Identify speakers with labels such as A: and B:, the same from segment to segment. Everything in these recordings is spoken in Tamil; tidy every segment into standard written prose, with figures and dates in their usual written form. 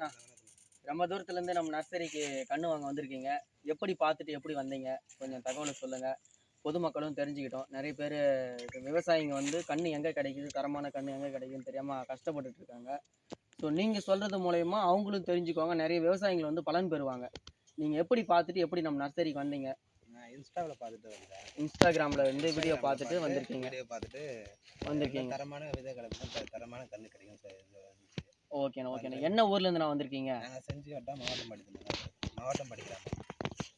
A: வணக்கண்ணா. ரொம்ப தூரத்துலேருந்து நம்ம நர்சரிக்கு கன்று வாங்க வந்திருக்கீங்க. எப்படி பார்த்துட்டு எப்படி வந்தீங்க? கொஞ்சம் தகவலை சொல்லுங்கள். பொதுமக்களும் தெரிஞ்சுக்கிட்டோம். நிறைய பேர் விவசாயிங்க வந்து கன்று எங்கே கிடைக்குது, தரமான கன்று எங்கே கிடைக்குதுன்னு தெரியாமல் கஷ்டப்பட்டுட்டு இருக்காங்க. ஸோ நீங்கள் சொல்கிறது மூலயமா அவங்களும் தெரிஞ்சுக்குவாங்க. நிறைய விவசாயிகள் வந்து பலன் பெறுவாங்க. நீங்கள் எப்படி பார்த்துட்டு எப்படி நம்ம நர்சரிக்கு வந்தீங்க?
B: நான் இன்ஸ்டாவில் பார்த்துட்டு வந்தேன்.
A: இன்ஸ்டாகிராமில் வந்து வீடியோ பார்த்துட்டு வந்திருக்கீங்க.
B: வீடியோ பார்த்துட்டு
A: வந்திருக்கீங்க.
B: தரமான விதைகளை தரமான கன்று கிடைக்கும் சார்.
A: ஓகேண்ணா ஓகேண்ணா. என்ன ஊர்லேருந்து நான் வந்திருக்கீங்க?
B: நாங்கள் செஞ்சி வட்டம் மாவட்டம் படிக்கிறோம்.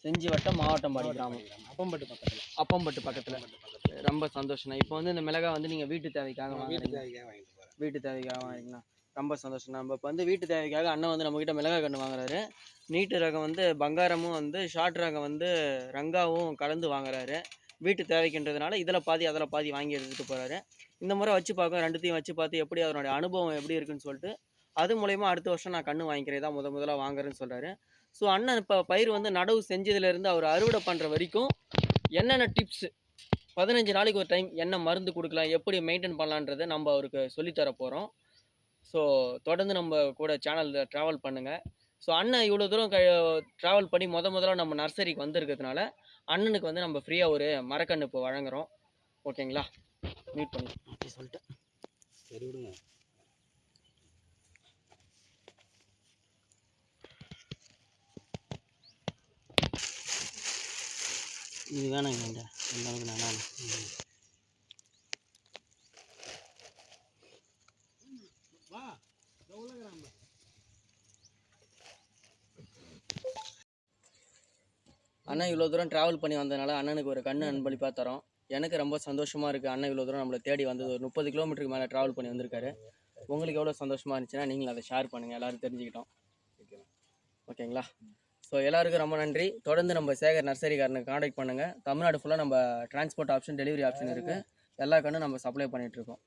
A: செஞ்சி வட்டம் மாவட்டம் படிக்கிறோம். அப்பம்பட்டு பக்கத்தில். ரொம்ப சந்தோஷம்ண்ணா. இப்போ வந்து இந்த மிளகாய் வந்து நீங்கள் வீட்டு தேவைக்காக வாங்கிட்டு போகிறேன். வீட்டு தேவைக்காக வாங்கிங்களா? ரொம்ப சந்தோஷம். நம்ம இப்போ வந்து வீட்டு தேவைக்காக அண்ணன் வந்து நம்மக்கிட்ட மிளகாய் கன்று வாங்குறாரு. நீட்டு ரகம் வந்து பங்காரமும் வந்து ஷார்ட் ரகம் வந்து ரங்காவும் கலந்து வாங்குறாரு. வீட்டு தேவைக்குன்றதுனால இதில் பாதி அதில் பாதி வாங்கி எடுத்துகிட்டு போகிறாரு. இந்த முறை வச்சு பார்க்க ரெண்டுத்தையும் வச்சு பார்த்து எப்படி அதனுடைய அனுபவம் எப்படி இருக்குன்னு சொல்லிட்டு அது மூலயமா அடுத்த வருஷம் நான் கன்று வாங்கிக்கிறேன் தான் முதல்ல வாங்குறேன்னு சொல்கிறாரு. ஸோ அண்ணன் இப்போ பயிர் வந்து நடவு செஞ்சதுலேருந்து அவர் அறுவடை பண்ணுற வரைக்கும் என்னென்ன டிப்ஸு 15 நாளைக்கு ஒரு டைம் என்ன மருந்து கொடுக்கலாம், எப்படி மெயின்டைன் பண்ணலான்றதை நம்ம அவருக்கு சொல்லித்தர போகிறோம். ஸோ தொடர்ந்து நம்ம கூட சேனலில் ட்ராவல் பண்ணுங்கள். ஸோ அண்ணன் இவ்வளோ தூரம் ட்ராவல் பண்ணி முதல்ல நம்ம நர்சரிக்கு வந்திருக்கிறதுனால அண்ணனுக்கு வந்து நம்ம ஃப்ரீயாக ஒரு மரக்கன்று இப்போ வழங்குகிறோம். ஓகேங்களா? மீட் பண்ணி அப்படி சொல்லிட்டு
B: சரி விடுங்க.
A: இது வேணாங்க இந்த அளவுக்கு நல்லா அண்ணன் இவ்வளோ தூரம் ட்ராவல் பண்ணி வந்ததுனால அண்ணனுக்கு ஒரு கன்று அன்பளிப்பாக தரோம். எனக்கு ரொம்ப சந்தோஷமாக இருக்குது. அண்ணன் இவ்வளோ தூரம் நம்மளை தேடி வந்தது ஒரு 30 கிலோமீட்டருக்கு மேலே ட்ராவல் பண்ணி வந்திருக்காரு. உங்களுக்கு எவ்வளோ சந்தோஷமாக இருந்துச்சுன்னா நீங்களும் அதை ஷேர் பண்ணுங்கள். எல்லோரும் தெரிஞ்சுக்கிட்டோம். ஓகேங்களா? ஸோ எல்லாருக்கும் ரொம்ப நன்றி. தொடர்ந்து நம்ம சேகர் நர்சரிக்காரனுக்கு காண்டாக்ட் பண்ணுங்கள். தமிழ்நாடு ஃபுல்லாக நம்ம டிரான்ஸ்போர்ட் ஆப்ஷன், டெலிவரி ஆப்ஷன் இருக்குது. எல்லா கன்றும் நம்ம சப்ளை பண்ணிகிட்ருக்கோம்.